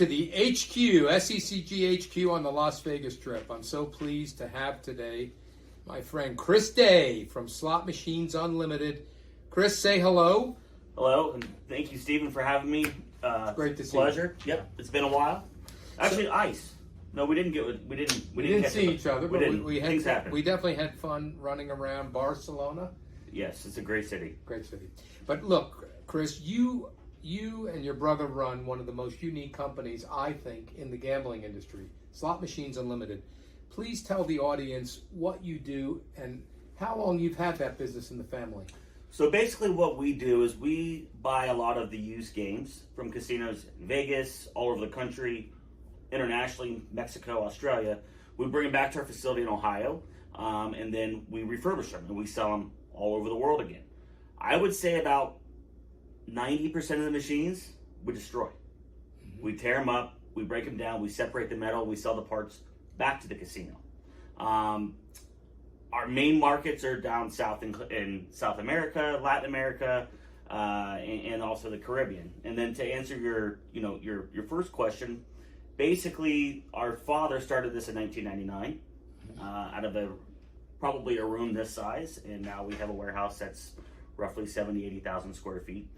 to the HQ, SCCG HQ on the Las Vegas trip. I'm so pleased to have today my friend Chris Day from Slot Machines Unlimited. Chris, say hello. Hello, and thank you, Stephen, for having me. Great to see Pleasure. you. Yep, it's been a while. Actually, ice. No, we didn't see each other, but things happen. We definitely had fun running around Barcelona. Yes, it's a great city. Great city. But look, Chris, you and your brother run one of the most unique companies, I think, in the gambling industry, Slot Machines Unlimited. Please tell the audience what you do and how long you've had that business in the family. So basically what we do is we buy a lot of the used games from casinos in Vegas, all over the country, internationally, Mexico, Australia. We bring them back to our facility in Ohio, and then we refurbish them and we sell them all over the world again. I would say about 90% of the machines we destroy. Mm-hmm. We tear them up, we break them down, we separate the metal, we sell the parts back to the casino. Our main markets are down south in South America, Latin America, and also the Caribbean. And then to answer your first question, basically our father started this in 1999 out of probably a room this size, and now we have a warehouse that's roughly 80,000 square feet,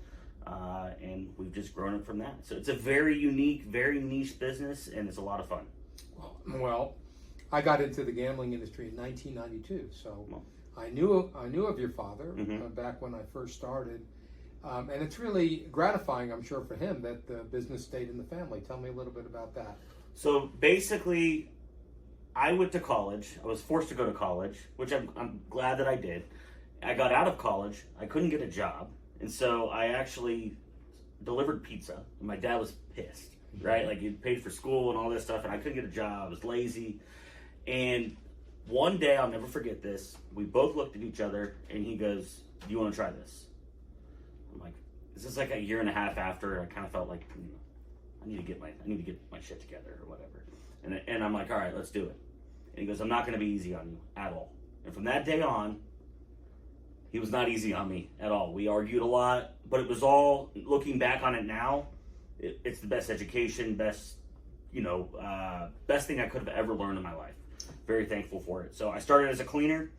and we've just grown it from that. So it's a very unique, very niche business, and it's a lot of fun. Well, I got into the gambling industry in 1992, so I knew of your father back when I first started, and it's really gratifying, I'm sure, for him that the business stayed in the family. Tell me a little bit about that. So basically, I went to college. I was forced to go to college, which I'm glad that I did. I got out of college. I couldn't get a job, and so I actually delivered pizza. And my dad was pissed, right? Like, he paid for school and all this stuff, and I couldn't get a job. I was lazy. And one day, I'll never forget this, we both looked at each other, and he goes, "Do you want to try this?" I'm like, this is like a year and a half after, and I kind of felt like, I need to get my shit together or whatever. And I'm like, all right, let's do it. And he goes, "I'm not going to be easy on you at all." And from that day on, he was not easy on me at all. We argued a lot, but it was all, looking back on it now, it's the best education, best thing I could have ever learned in my life. Very thankful for it. So I started as a cleaner,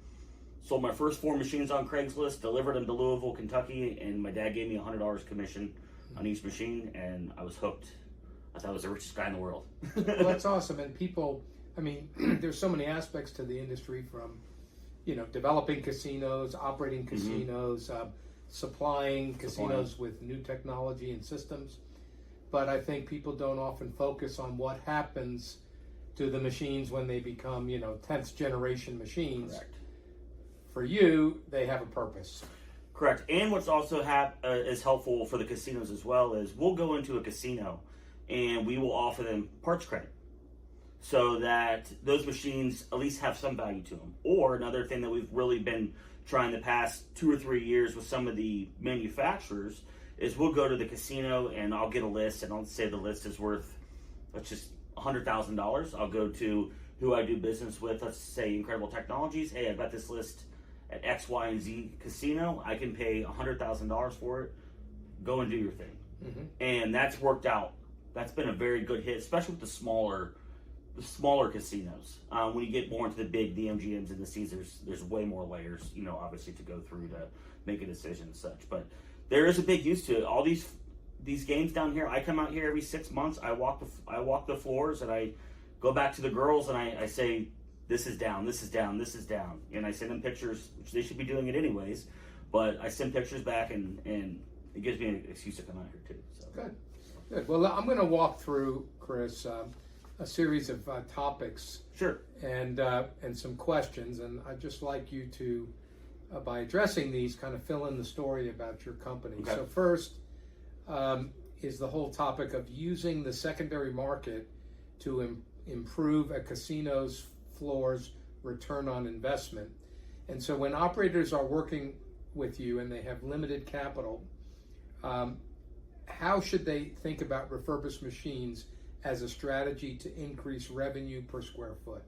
sold my first 4 machines on Craigslist, delivered them to Louisville, Kentucky, and my dad gave me $100 commission on each machine, and I was hooked. I thought I was the richest guy in the world. Well, that's awesome. And people, I mean, there's so many aspects to the industry, from, developing casinos, operating casinos, supplying casinos with new technology and systems. But I think people don't often focus on what happens to the machines when they become, 10th generation machines. Correct. For you, they have a purpose. Correct. And what's also is helpful for the casinos as well is we'll go into a casino and we will offer them parts credit so that those machines at least have some value to them. Or another thing that we've really been trying the past 2 or 3 years with some of the manufacturers is we'll go to the casino and I'll get a list, and I'll say the list is worth, let's just $100,000. I'll go to who I do business with, let's say Incredible Technologies. Hey, I've got this list at X, Y, and Z casino. I can pay $100,000 for it. Go and do your thing. And that's worked out. That's been a very good hit, especially with the smaller casinos. When you get more into the big, the MGMs and the Caesars, there's way more layers, obviously to go through to make a decision and such. But there is a big use to it. All these games down here, I come out here every 6 months. I walk the floors, and I go back to the girls and I say, this is down, this is down, this is down. And I send them pictures, which they should be doing it anyways, but I send pictures back, and it gives me an excuse to come out here too. So. Good. Well, I'm going to walk through, Chris, a series of topics. Sure. And some questions, and I'd just like you to, by addressing these, kind of fill in the story about your company. Okay. So first is the whole topic of using the secondary market to improve a casino's floor's return on investment. And so when operators are working with you and they have limited capital, how should they think about refurbished machines as a strategy to increase revenue per square foot?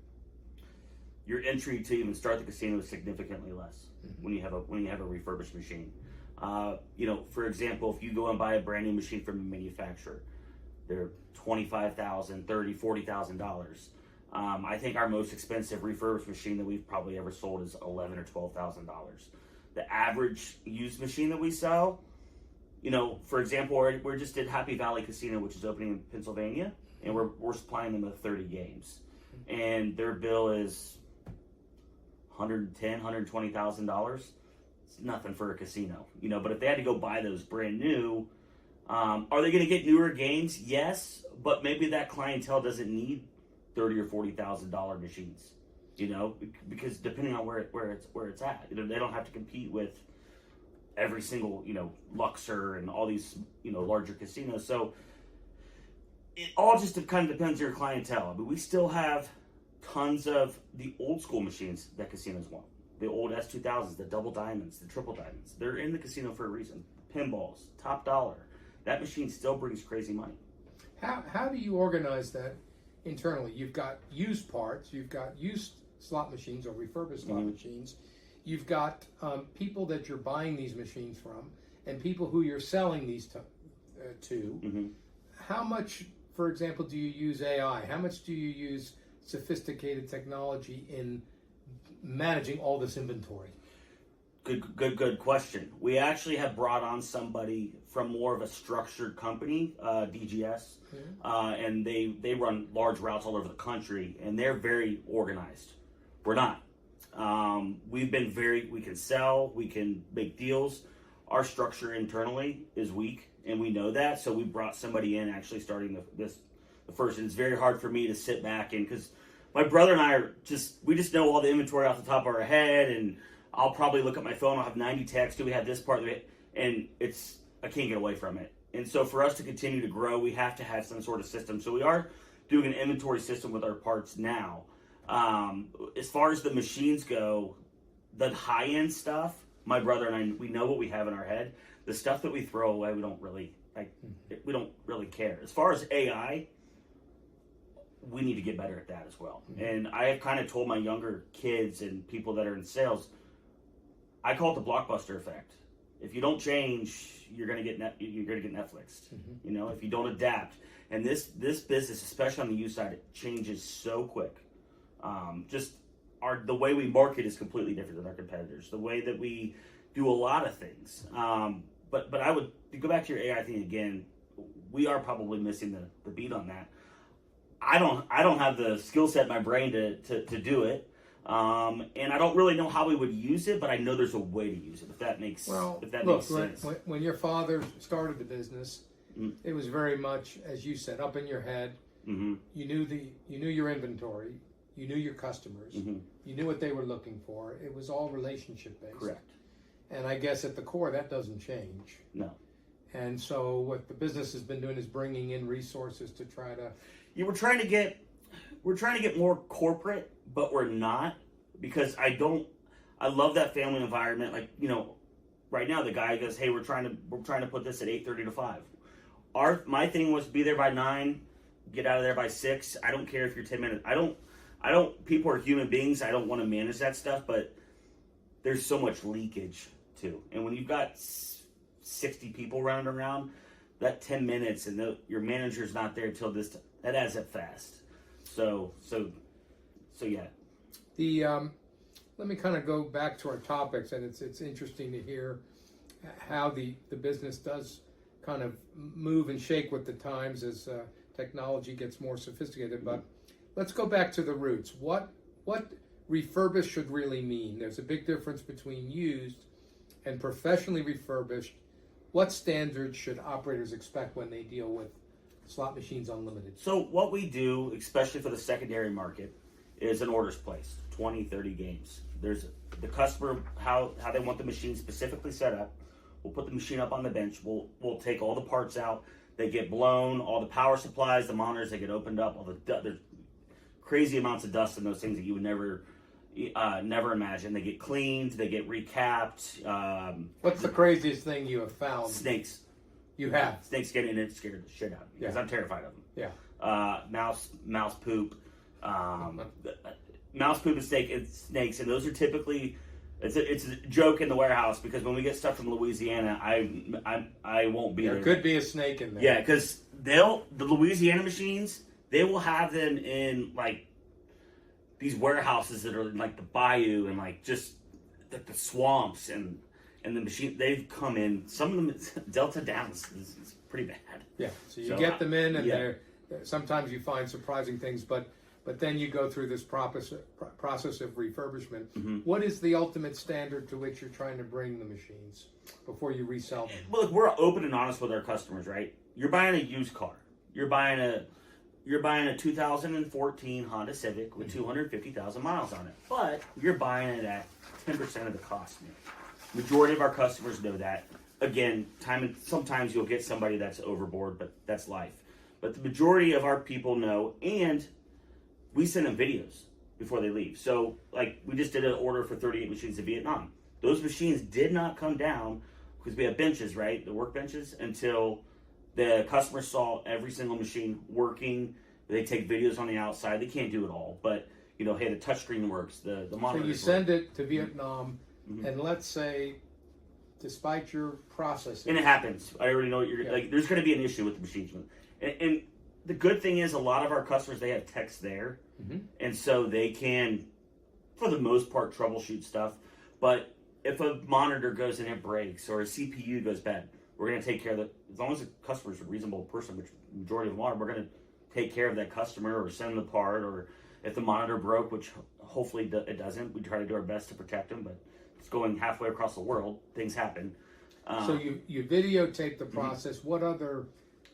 Your entry to even start the casino is significantly less when you have a refurbished machine. For example, if you go and buy a brand new machine from a manufacturer, They're $25,000, $30,000, $40,000. I think our most expensive refurbished machine that we've probably ever sold is $11,000 or $12,000. The average used machine that we sell, for example, we just did Happy Valley Casino, which is opening in Pennsylvania, and we're supplying them with 30 games, and their bill is $110,000, $120,000. It's nothing for a casino, But if they had to go buy those brand new, are they going to get newer games? Yes, but maybe that clientele doesn't need $30,000 or $40,000 machines, because depending on where it's at, they don't have to compete with every single Luxor and all these larger casinos. So it all just kind of depends on your clientele. But we still have tons of the old school machines that casinos want. The old S2000s, the double diamonds, the triple diamonds. They're in the casino for a reason. Pinballs, top dollar. That machine still brings crazy money. How do you organize that internally? You've got used parts, you've got used slot machines or refurbished slot machines. You've got people that you're buying these machines from, and people who you're selling these to. How much, for example, do you use AI? How much do you use sophisticated technology in managing all this inventory? Good question. We actually have brought on somebody from more of a structured company, DGS, and they run large routes all over the country, and they're very organized. We're not. We can sell, we can make deals. Our structure internally is weak, and we know that, so we brought somebody in actually starting the first, and it's very hard for me to sit back and, because my brother and I we just know all the inventory off the top of our head, and I'll probably look at my phone, I'll have 90 texts, do we have this part, and I can't get away from it. And so for us to continue to grow, we have to have some sort of system. So we are doing an inventory system with our parts now. As far as the machines go, the high-end stuff, my brother and I, we know what we have in our head. The stuff that we throw away, we don't really care. As far as AI, we need to get better at that as well. And I have kind of told my younger kids and people that are in sales, I call it the blockbuster effect. If you don't change, you're gonna get Netflixed. If you don't adapt, and this business, especially on the used side, it changes so quick. The way we market is completely different than our competitors. The way that we do a lot of things. But I would, to go back to your AI thing again, we are probably missing the beat on that. I don't have the skill set in my brain to do it. And I don't really know how we would use it, but I know there's a way to use it, if that makes sense. When your father started the business, it was very much, as you said, up in your head. You knew your inventory, you knew your customers, you knew what they were looking for. It was all relationship based. Correct. And I guess at the core, that doesn't change. No. And so what the business has been doing is bringing in resources to try to. We're trying to get more corporate, but we're not, because I love that family environment. Like, right now the guy goes, hey, we're trying to put this at 8:30 to 5. My thing was be there by 9, get out of there by 6. I don't care if you're 10 minutes. I don't, people are human beings. I don't want to manage that stuff, but there's so much leakage too. And when you've got 60 people running around, that 10 minutes and your manager's not there until this, that adds up fast. So yeah. Let me kind of go back to our topics, and it's interesting to hear how the business does kind of move and shake with the times as technology gets more sophisticated. But let's go back to the roots. What refurbished should really mean? There's a big difference between used and professionally refurbished. What standards should operators expect when they deal with slot machines unlimited? So what we do, especially for the secondary market, is an orders placed, 20, 30 games. There's the customer, how they want the machine specifically set up. We'll put the machine up on the bench. We'll take all the parts out. They get blown. All the power supplies, the monitors, they get opened up. There's crazy amounts of dust in those things that you would never imagine. They get cleaned. They get recapped. What's the craziest thing you have found? Snakes. You have? Snakes get in it, scared the shit out of me, because I'm terrified of them. Yeah. Mouse poop. Mouse poop and snakes, and those are typically, it's a joke in the warehouse, because when we get stuff from Louisiana, I won't be there. There could be a snake in there. Yeah, because the Louisiana machines, they will have them in like these warehouses that are in like the bayou and like just like the swamps and the machine, they've come in. Some of them, Delta Downs is pretty bad. Yeah, so you get them in, and yeah. sometimes you find surprising things, but then you go through this process of refurbishment. Mm-hmm. What is the ultimate standard to which you're trying to bring the machines before you resell them? Well, look, we're open and honest with our customers, right? You're buying a used car. You're buying a 2014 Honda Civic with 250,000 miles on it, but you're buying it at 10% of the cost. Majority of our customers know that. Again, sometimes you'll get somebody that's overboard, but that's life. But the majority of our people know, and we send them videos before they leave. So, like, we just did an order for 38 machines to Vietnam. Those machines did not come down because we have benches, right? The work benches, until the customer saw every single machine working. They take videos on the outside. They can't do it all, but hey, the touchscreen works. The monitor. So you send it to Vietnam, and let's say, despite your processing, and it happens. I already know what you're like. There's going to be an issue with the machines, and the good thing is a lot of our customers, they have techs there, and so they can, for the most part, troubleshoot stuff. But if a monitor goes and it breaks or a CPU goes bad, we're going to take care of it. As long as the customer's a reasonable person, which the majority of them are, we're going to take care of that customer or send them the part. Or if the monitor broke, which hopefully it doesn't, we try to do our best to protect them, but it's going halfway across the world. Things happen. So you videotape the process. What other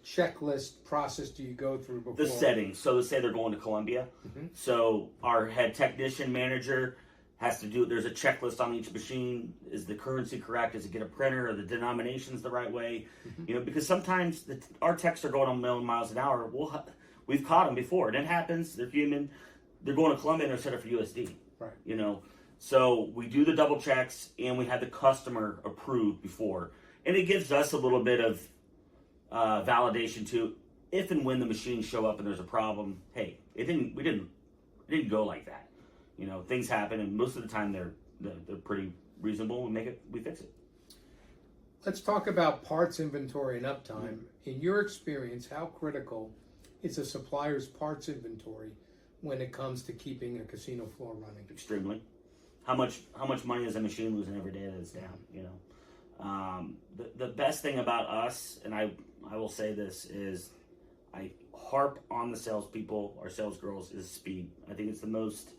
checklist process do you go through before? The settings. So let's say they're going to Colombia. So our head technician manager has to do, there's a checklist on each machine. Is the currency correct? Does it get a printer? Are the denominations the right way? Because sometimes our techs are going a million miles an hour. We've caught them before, and it happens. They're human. They're going to Colombia and they're set up for USD. Right. So we do the double checks, and we have the customer approved before, and it gives us a little bit of validation to, if and when the machines show up and there's a problem. Hey, it didn't go like that. Things happen, and most of the time they're pretty reasonable. We fix it. Let's talk about parts inventory and uptime. In your experience, how critical is a supplier's parts inventory when it comes to keeping a casino floor running? Extremely. How much money is a machine losing every day that it's down? The best thing about us, and I will say this, is I harp on the salespeople, our sales girls, is speed. I think it's the most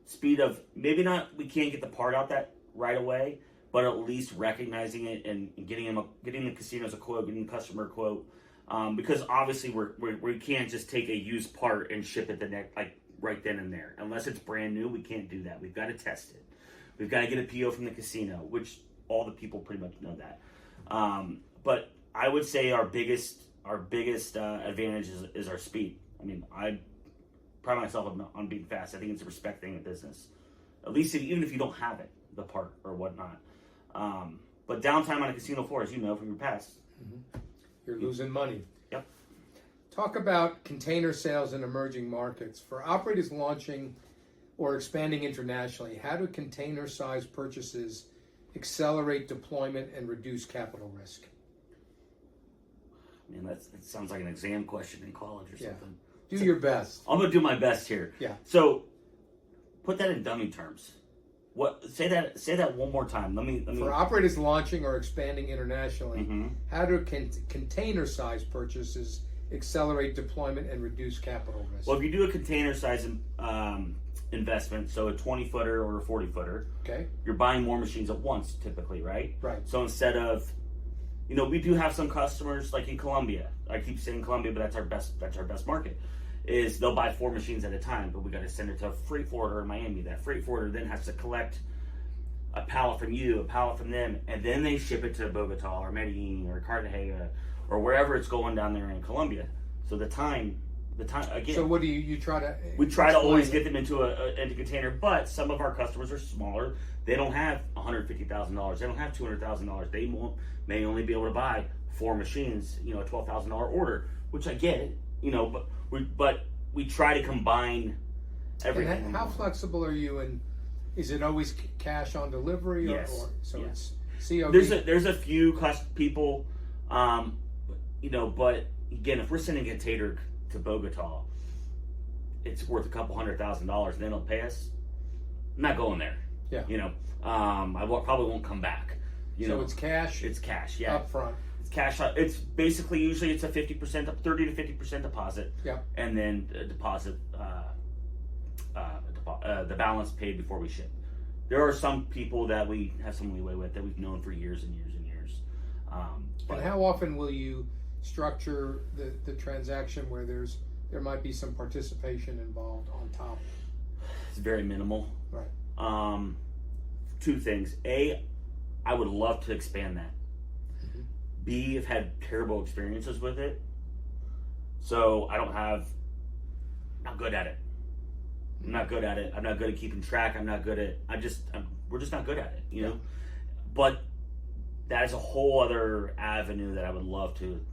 speed of, maybe not, we can't get the part out that right away, but at least recognizing it and getting the casinos a quote, getting the customer a quote, because obviously we can't just take a used part and ship it right then and there. Unless it's brand new, we can't do that. We've got to test it. We've got to get a PO from the casino, which all the people pretty much know that. But I would say our biggest advantage is our speed. I mean, I pride myself on being fast. I think it's a respect thing in business. At least even if you don't have it, the part or whatnot. But downtime on a casino floor, as you know from your past, you're losing money. Yep. Talk about container sales in emerging markets. For operators launching or expanding internationally, how do container-sized purchases accelerate deployment and reduce capital risk? Man, that sounds like an exam question in college or something. Do your best. I'm going to do my best here. Yeah. So, put that in dummy terms. Say that one more time. Let me. For operators launching or expanding internationally, how do container-sized purchases accelerate deployment and reduce capital risk? Well, if you do a container-sized investment, so a 20-footer or a 40-footer, okay, you're buying more machines at once, typically, right? Right. So instead of, we do have some customers like in Colombia. I keep saying Colombia, but that's our best market. Is they'll buy 4 machines at a time, but we got to send it to a freight forwarder in Miami. That freight forwarder then has to collect a pallet from you, a pallet from them, and then they ship it to Bogota or Medellin or Cartagena or wherever it's going down there in Colombia. So the time again. So what do you try to? We try to always get them into a container, but some of our customers are smaller. They don't have $150,000. They don't have $200,000. They may only be able to buy 4 machines. A $12,000 order, which I get it. But we try to combine everything. And how flexible are you? And is it always cash on delivery? Yes. It's COD. There's a few people, but again, if we're sending a tater to Bogota, it's worth a couple $100,000, and they don't pay us. I'm not going there. Yeah. Probably won't come back. So it's cash. It's cash. Yeah. Up front. It's cash. It's basically usually it's a 30 to 50% deposit. Yeah. And then a deposit, the balance paid before we ship. There are some people that we have some leeway with that we've known for years and years and years. And how often will you structure the transaction where there might be some participation involved on top? It's very minimal. Right. Two things. A, I would love to expand that. Mm-hmm. B, I've had terrible experiences with it. So I'm not good at it. I'm not good at it. I'm not good at keeping track. We're just not good at it, you know? But that is a whole other avenue that I would love to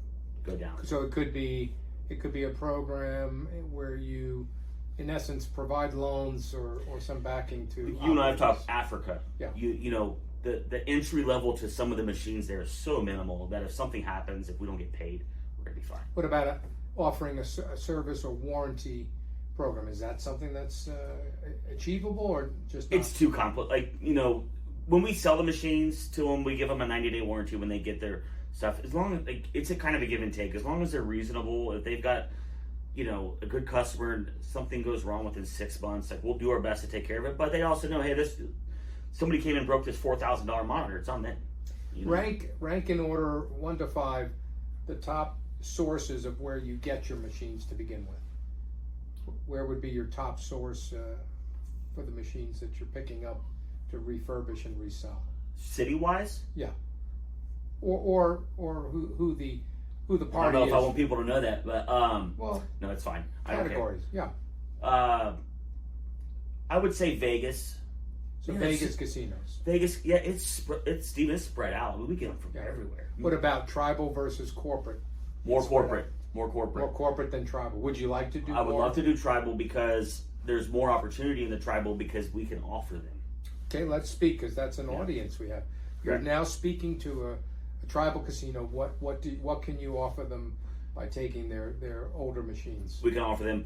go down. So it could be a program where you, in essence, provide loans or some backing to. You and I have talked Africa. Yeah. The entry level to some of the machines there is so minimal that if something happens, if we don't get paid, we're gonna be fine. What about offering a service or warranty program? Is that something that's achievable or just? Not? It's too complex. When we sell the machines to them, we give them a 90-day warranty when they get their stuff. As long as it's a kind of a give and take. As long as they're reasonable, if they've got a good customer and something goes wrong within 6 months, we'll do our best to take care of it. But they also know, hey, somebody came and broke this $4,000 monitor. It's on them. Rank in order 1 to 5 the top sources of where you get your machines to begin with. Where would be your top source for the machines that you're picking up to refurbish and resell? City-wise? Yeah. Or who the party I don't know is. if I want people to know that, but well, no, it's fine. Categories, yeah. I would say Vegas. So Vegas casinos. Vegas, yeah, it's spread out. We get them from everywhere. What about tribal versus corporate? More corporate. More corporate than tribal. Would you like to do? I would love to do tribal because there's more opportunity in the tribal because we can offer them. Okay, let's speak because that's an audience we have. You're now speaking to a tribal casino. What can you offer them by taking their older machines? We can offer them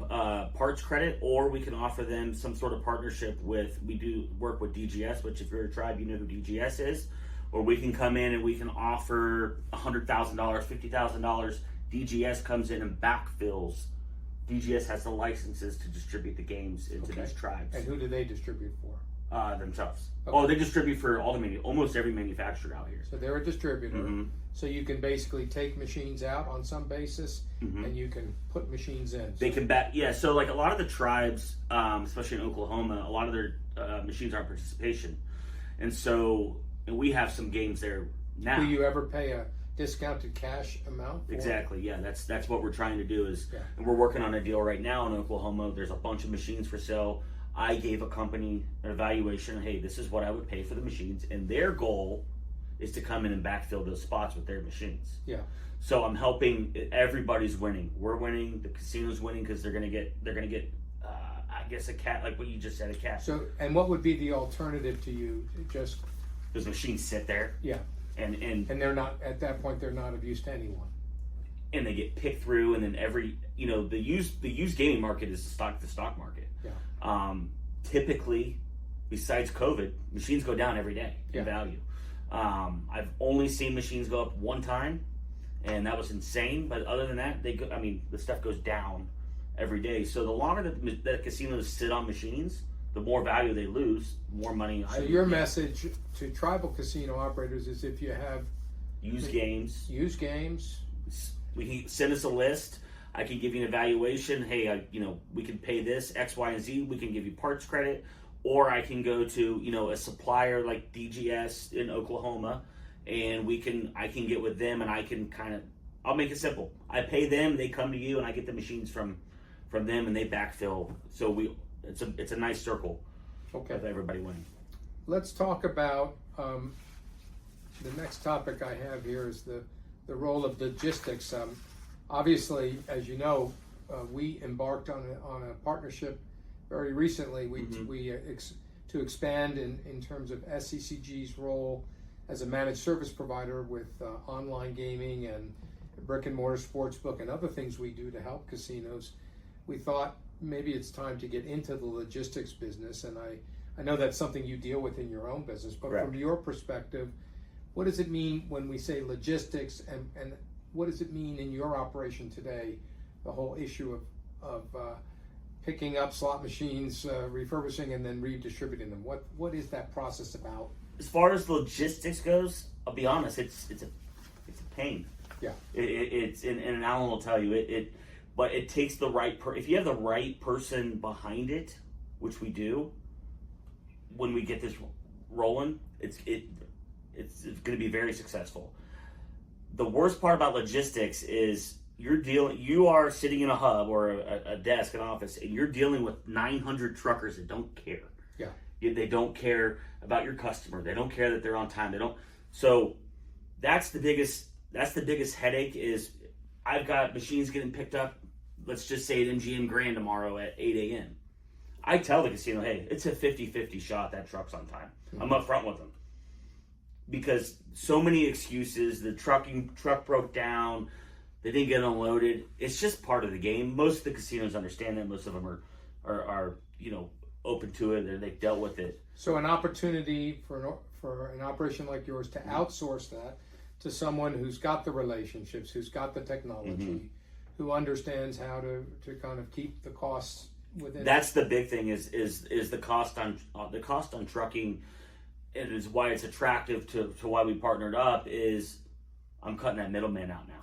parts credit, or we can offer them some sort of partnership with. We do work with DGS, which if you're a tribe, you know who DGS is. Or we can come in and we can offer $100,000, $50,000. DGS comes in and backfills. DGS has the licenses to distribute the games into these tribes. And who do they distribute for? Themselves. Okay. Oh, they distribute for almost every manufacturer out here. So they're a distributor. Mm-hmm. So you can basically take machines out on some basis, and you can put machines in. They can So like a lot of the tribes, especially in Oklahoma, a lot of their machines aren't participation, and so we have some games there now. Do you ever pay a discounted cash amount? Exactly. Yeah, that's what we're trying to do and we're working on a deal right now in Oklahoma. There's a bunch of machines for sale. I gave a company an evaluation. Hey, this is what I would pay for the machines, and their goal is to come in and backfill those spots with their machines. Yeah. So I'm helping. Everybody's winning. We're winning. The casino's winning because they're gonna get. I guess a cat, like what you just said, a cat. So, and what would be the alternative to you? Just those machines sit there. Yeah. And they're not at that point. They're not of use to anyone. And they get picked through, and then the used gaming market is the stock market. Yeah. Typically, besides COVID, machines go down every day in value. I've only seen machines go up one time, and that was insane. But other than that, the stuff goes down every day. So the longer that casinos sit on machines, the more value they lose, the more money. So your message to tribal casino operators is if you have used games, we can send us a list. I can give you an evaluation. Hey, we can pay this X, Y, and Z. We can give you parts credit, or I can go to a supplier like DGS in Oklahoma, and I can get with them, and I can I'll make it simple. I pay them, they come to you, and I get the machines from them, and they backfill. So it's a nice circle. Okay. Of everybody winning. Let's talk about the next topic I have here is the role of logistics. Obviously, as you know, we embarked on a partnership very recently. To expand in terms of SCCG's role as a managed service provider with online gaming and brick and mortar sports book and other things we do to help casinos, we thought maybe it's time to get into the logistics business. And I know that's something you deal with in your own business, but Correct. from your perspective, what does it mean when we say logistics, and what does it mean in your operation today, the whole issue of picking up slot machines, refurbishing, and then redistributing them? What is that process about? As far as logistics goes, I'll be honest, it's a pain. Yeah. And Alan will tell you but it takes the right if you have the right person behind it, which we do. When we get this rolling, it's going to be very successful. The worst part about logistics is you are sitting in a hub or a desk, an office, and you're dealing with 900 truckers that don't care. Yeah. They don't care about your customer. They don't care that they're on time. So that's the biggest headache is I've got machines getting picked up, let's just say at MGM Grand tomorrow at 8 a.m. I tell the casino, hey, it's a 50-50 shot that truck's on time. Mm-hmm. I'm up front with them. Because so many excuses, the truck broke down, they didn't get unloaded. It's just part of the game. Most of the casinos understand that. Most of them are open to it. They've dealt with it. So an opportunity for an operation like yours to outsource that to someone who's got the relationships, who's got the technology, mm-hmm. who understands how to kind of keep the costs within. That's the big thing is the cost on trucking. It is why it's attractive to why we partnered up. Is I'm cutting that middleman out now.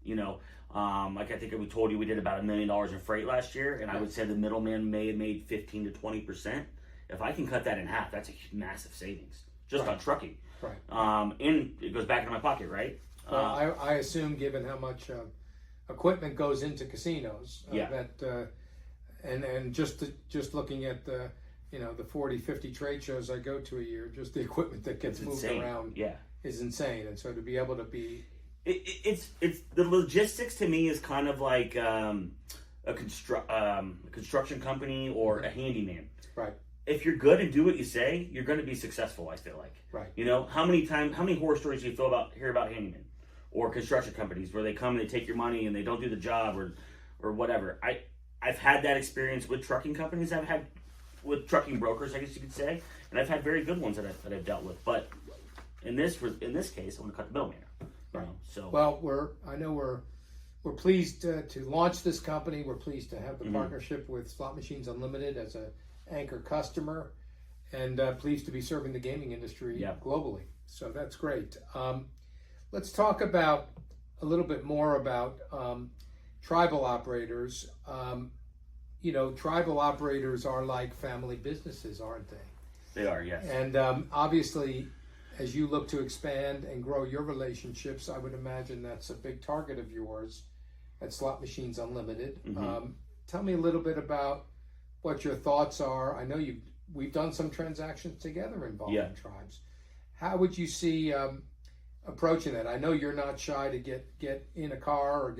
Yeah. Like I think we told you, we did about $1 million in freight last year, and I would say the middleman may have made 15 to 20%. If I can cut that in half, that's a massive savings just on trucking. Right. And it goes back into my pocket, right? Well, I assume, given how much equipment goes into casinos, and just looking at the 40, 50 trade shows I go to a year, just the equipment that gets moved around is insane. And so to be able to be... It's the logistics to me is kind of like a construction company or a handyman. Right. If you're good and do what you say, you're going to be successful, I feel like. Right. How many horror stories do you hear about handymen or construction companies where they come and they take your money and they don't do the job or whatever. I've had that experience with trucking companies. I've had with trucking brokers, I guess you could say, and I've had very good ones that I've dealt with. But in this case, I want to cut the middleman. Right. Well, we're pleased to launch this company. We're pleased to have the mm-hmm. partnership with Slot Machines Unlimited as an anchor customer, and pleased to be serving the gaming industry globally. So that's great. Let's talk about a little bit more about tribal operators. Tribal operators are like family businesses, aren't they? They are, yes. And obviously, as you look to expand and grow your relationships, I would imagine that's a big target of yours at Slot Machines Unlimited. Mm-hmm. Tell me a little bit about what your thoughts are. I know we've done some transactions together involving tribes. How would you see approaching that? I know you're not shy to get in a car or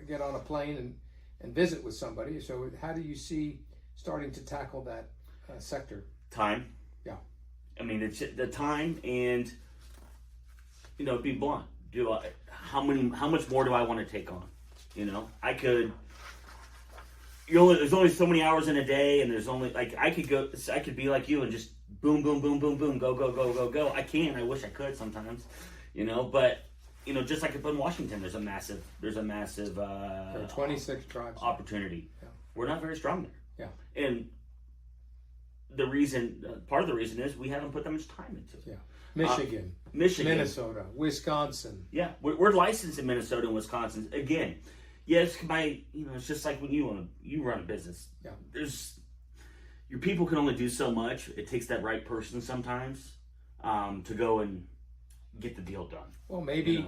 get on a plane and visit with somebody. So how do you see starting to tackle that sector? Time. Yeah. I mean, it's the time, and be blunt. How much more do I want to take on? I could. There's only so many hours in a day, and there's only I could be like you and just boom, boom, boom, boom, boom, go, go, go, go, go. I can. I wish I could sometimes, but just like up in Washington, there's a massive. There are 26 tribes opportunity. Yeah. We're not very strong there. Yeah. And part of the reason is we haven't put that much time into it. Yeah. Michigan, Minnesota, Wisconsin. Yeah, we're licensed in Minnesota and Wisconsin. Again, yes, it's just like when you run a business. Yeah. Your people can only do so much. It takes that right person sometimes to go and get the deal done. Well, maybe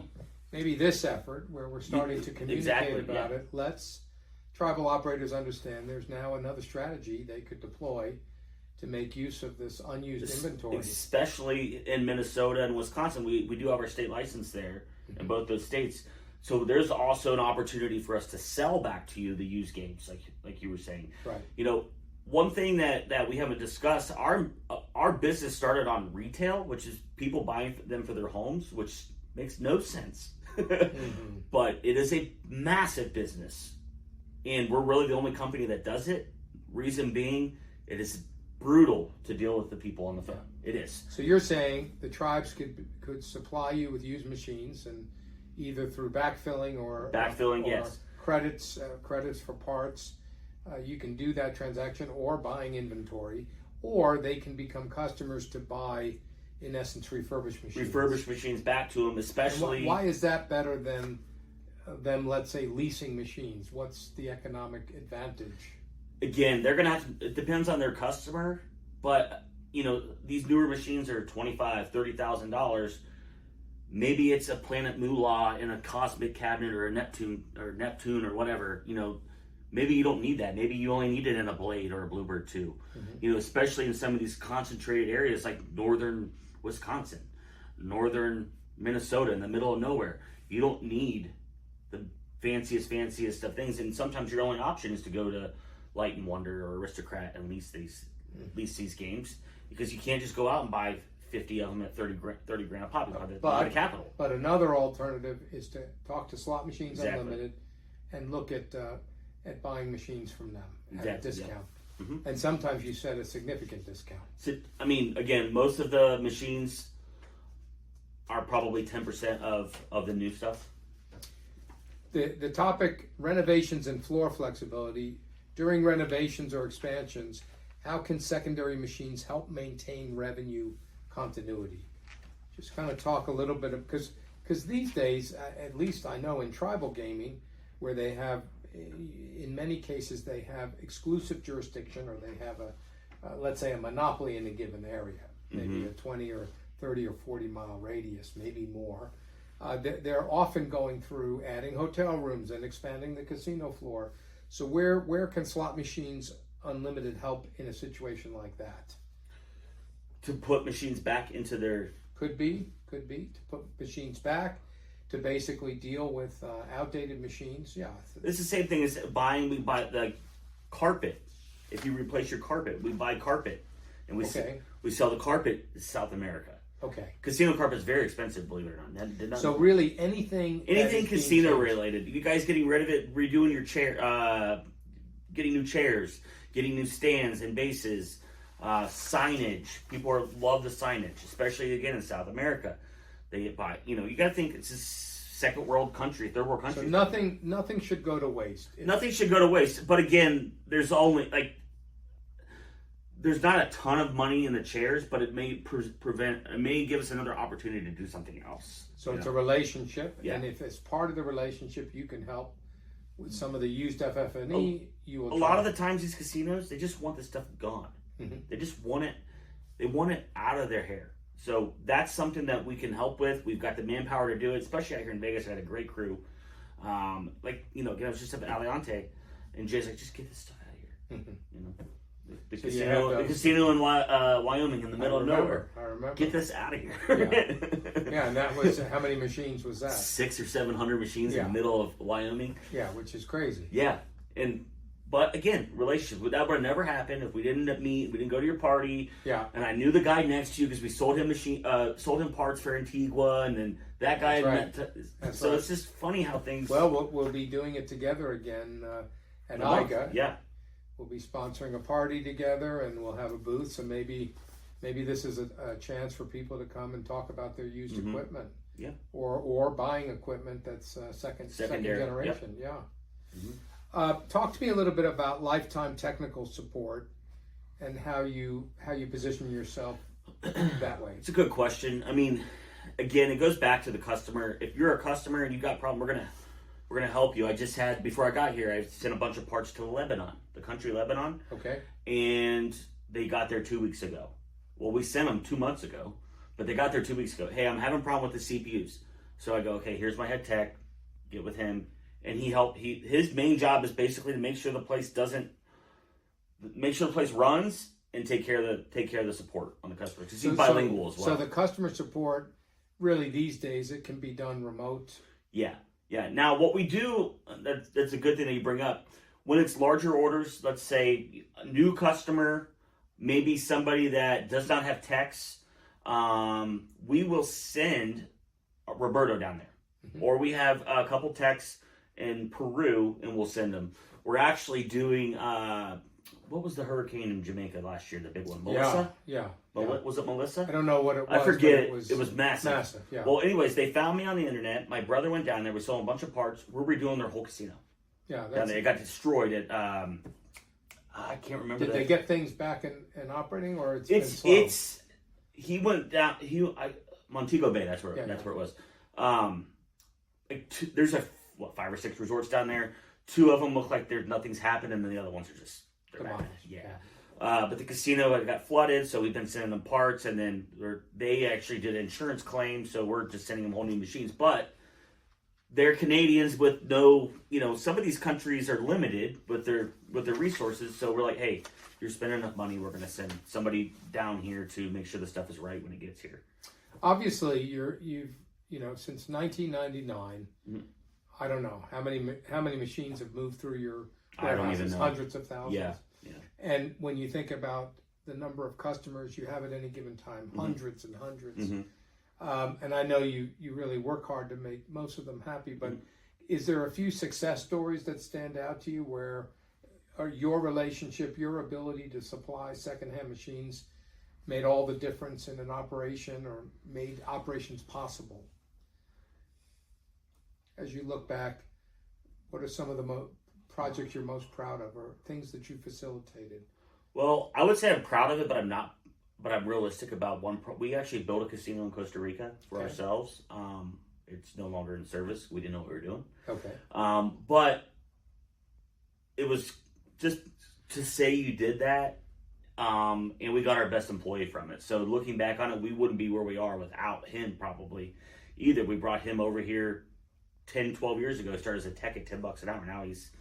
this effort where we're starting to communicate about it, lets tribal operators understand there's now another strategy they could deploy to make use of this unused inventory. Especially in Minnesota and Wisconsin. We do have our state license there mm-hmm. in both those states. So there's also an opportunity for us to sell back to you the used games, like you were saying. Right. One thing that we haven't discussed, our business started on retail, which is people buying them for their homes, which makes no sense. But it is a massive business, and we're really the only company that does it. Reason being, it is brutal to deal with the people on the phone. It is. So you're saying the tribes could supply you with used machines, and either through backfilling or yes, credits for parts, you can do that transaction, or buying inventory, or they can become customers to buy, in essence, refurbished machines back to them, especially. Why is that better than let's say, leasing machines? What's the economic advantage? Again, they're gonna have to. It depends on their customer, but these newer machines are $25,000-$30,000. Maybe it's a Planet Moolah in a Cosmic cabinet or a Neptune or whatever. Maybe you don't need that. Maybe you only need it in a Blade or a Bluebird 2. Especially in some of these concentrated areas like northern Wisconsin, northern Minnesota, in the middle of nowhere. You don't need the fanciest of things, and sometimes your only option is to go to Light and Wonder or Aristocrat and lease these games, because you can't just go out and buy 50 of them at 30 grand a pop. By the capital. But another alternative is to talk to Slot Machines Exactly. Unlimited and look at buying machines from them at a discount. Yeah. And sometimes you set a significant discount. So, again, most of the machines are probably 10% of the new stuff. The topic, renovations and floor flexibility. During renovations or expansions, how can secondary machines help maintain revenue continuity? Just kind of talk a little bit of, because these days, at least I know in tribal gaming, where they have, in many cases, they have exclusive jurisdiction, or they have let's say, a monopoly in a given area, maybe a 20 or 30 or 40 mile radius, maybe more. They're often going through adding hotel rooms and expanding the casino floor. So where can Slot Machines Unlimited help in a situation like that? To put machines back into their... Could be to put machines back, to basically deal with outdated machines. Yeah. It's the same thing as buying. We buy the carpet. If you replace your carpet, we buy carpet, and we sell the carpet in South America. Okay. Casino carpet is very expensive, believe it or not. So really anything casino related. You guys getting rid of it, redoing your chair, getting new chairs, getting new stands and bases, signage. People love the signage, especially again in South America. They buy. You got to think it's a second world country, third world country. So nothing should go to waste. Nothing should go to waste. But again, there's only there's not a ton of money in the chairs, but it may it may give us another opportunity to do something else. So it's a relationship, yeah. And if as part of the relationship you can help with some of the used FF&E, you will. A lot of the times these casinos, they just want this stuff gone. They just want it. They want it out of their hair. So that's something that we can help with. We've got the manpower to do it, especially out here in Vegas. I had a great crew. Again, I was just up at Aliante, and Jay's like, just get this stuff out of here. The casino in Wyoming in the middle of nowhere. I remember. Get this out of here. Yeah, and that was, how many machines was that? 600 or 700 machines in the middle of Wyoming. Yeah, which is crazy. Yeah, but again, relationships. That would never happen if we didn't meet. We didn't go to your party. Yeah. And I knew the guy next to you because we sold him parts for Antigua, and then that guy. So it's just funny how things. Well, we'll be doing it together again at IGA. Yeah. We'll be sponsoring a party together, and we'll have a booth. So maybe this is a chance for people to come and talk about their used equipment. Yeah. Or buying equipment that's second generation. Yep. Yeah. Talk to me a little bit about lifetime technical support and how you position yourself that way. It's a good question. Again, it goes back to the customer. If you're a customer and you got a problem, we're gonna help you. I just had, before I got here, I sent a bunch of parts to Lebanon, the country Lebanon. Okay. And they got there 2 weeks ago. Well, we sent them 2 months ago, but they got there 2 weeks ago. Hey, I'm having a problem with the CPUs. So I go, okay, here's my head tech. Get with him, and he helped. His main job is basically to make sure the place runs and take care of the support on the customer, because he's bilingual as well. So the customer support, really these days, it can be done remote. Yeah. Now what we do, that's a good thing that you bring up. When it's larger orders, let's say a new customer, maybe somebody that does not have techs, we will send Roberto down there. or we have a couple techs in Peru, and we'll send them. We're actually doing what was the hurricane in Jamaica last year? The big one, Melissa. Yeah. Was it Melissa? I don't know what it was. I forget. It was massive. Massive. Yeah. Well, anyways, they found me on the internet. My brother went down there. We saw a bunch of parts. We're redoing their whole casino. Yeah. Down there, it got destroyed at. I can't remember. Did they get things back in operating, or it's been slow? It's he went down. Montego Bay. That's where it was. There's 5 or 6 resorts down there. 2 of them look like nothing's happened, and then the other ones are just bad. Yeah. But the casino got flooded, so we've been sending them parts, and then they actually did an insurance claim, so we're just sending them whole new machines. But they're Canadians with no, some of these countries are limited with their resources, so we're like, hey, you're spending enough money, we're going to send somebody down here to make sure the stuff is right when it gets here. Obviously, you've since 1999. Mm-hmm. I don't know how many machines have moved through your warehouses. I don't even know. Hundreds of thousands. Yeah. And when you think about the number of customers you have at any given time, mm-hmm. hundreds and hundreds. Mm-hmm. And I know you really work hard to make most of them happy, but mm-hmm. is there a few success stories that stand out to you where your relationship, your ability to supply secondhand machines made all the difference in an operation or made operations possible? As you look back, what are some of the projects you're most proud of, or things that you facilitated? Well, I would say I'm proud of it, but I'm not. But I'm realistic about one. We actually built a casino in Costa Rica for ourselves. It's no longer in service. We didn't know what we were doing. Okay. But it was just to say you did that, and we got our best employee from it. So looking back on it, we wouldn't be where we are without him probably either. We brought him over here 10, 12 years ago. Started as a tech at $10 an hour. Now he's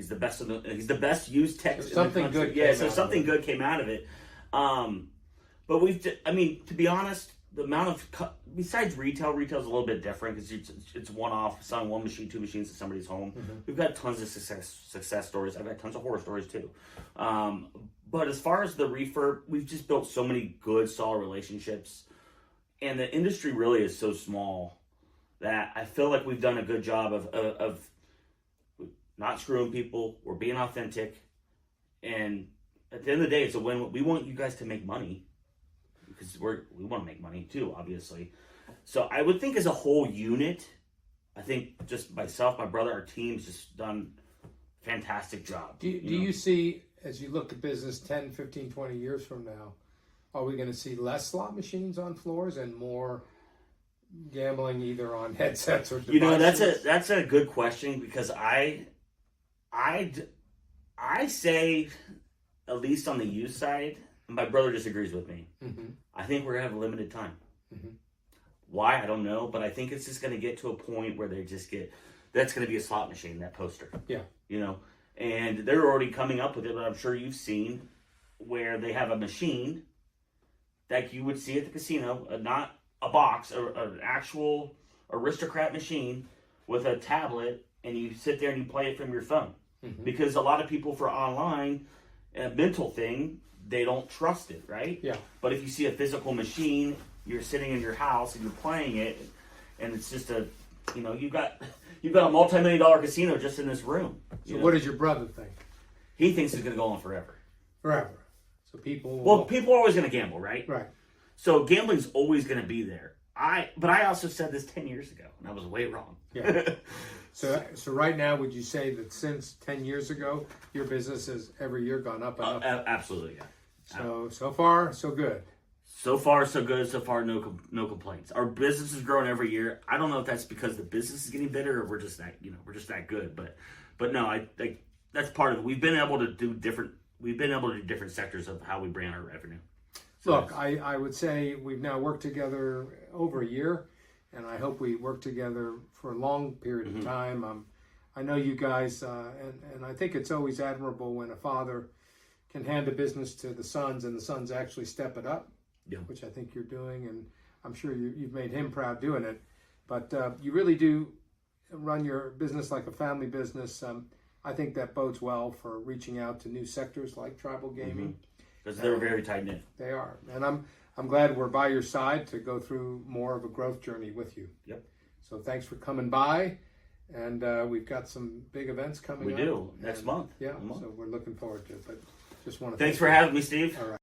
the best he's the best used tech. So something in the country. good. So something good came out of it. But to be honest, the amount of besides retail's a little bit different because it's one off, selling one machine, 2 machines to somebody's home. Mm-hmm. We've got tons of success stories. I've got tons of horror stories too. But as far as the refurb, we've just built so many good, solid relationships, and the industry really is so small that I feel like we've done a good job of not screwing people. We're being authentic, and at the end of the day, it's a win. We want you guys to make money because we want to make money too, obviously. So I would think as a whole unit, I think just myself, my brother, our team's just done a fantastic job. Do you see, as you look at business 10, 15, 20 years from now, are we going to see less slot machines on floors and more gambling either on headsets or devices? That's a good question because I say, at least on the used side, and my brother disagrees with me. Mm-hmm. I think we're gonna have a limited time. Mm-hmm. Why? I don't know, but I think it's just gonna get to a point where that's gonna be a slot machine, that poster. Yeah. And they're already coming up with it, but I'm sure you've seen where they have a machine that you would see at the casino, not a box, an actual aristocrat machine with a tablet, and you sit there and you play it from your phone. Mm-hmm. Because a lot of people for online, a mental thing, they don't trust it, right? Yeah. But if you see a physical machine, you're sitting in your house and you're playing it, and it's just you've got a multi-million-dollar casino just in this room. So what does your brother think? He thinks it's going to go on forever. Forever. So people are always going to gamble, right? Right. So gambling's always going to be there. But I also said this 10 years ago, and I was way wrong. Yeah. So right now, would you say that since 10 years ago, your business has every year gone up and up? Absolutely, yeah. So far, so good. So far, so good. So far, no complaints. Our business is growing every year. I don't know if that's because the business is getting better or we're just that good. But no, I think that's part of it. We've been able to do different sectors of how we bring our revenue. So look, I would say we've now worked together over a year, and I hope we work together for a long period of time. I know you guys, and I think it's always admirable when a father can hand a business to the sons, and the sons actually step it up, which I think you're doing, and I'm sure you've made him proud doing it. But you really do run your business like a family business. I think that bodes well for reaching out to new sectors like tribal gaming. Because they're very tight-knit. They are. And I'm glad we're by your side to go through more of a growth journey with you. Yep. So thanks for coming by, and we've got some big events coming up. We do next month. Yeah, A month. so we're looking forward to it. But just want to Thanks for having me, Steve. All right.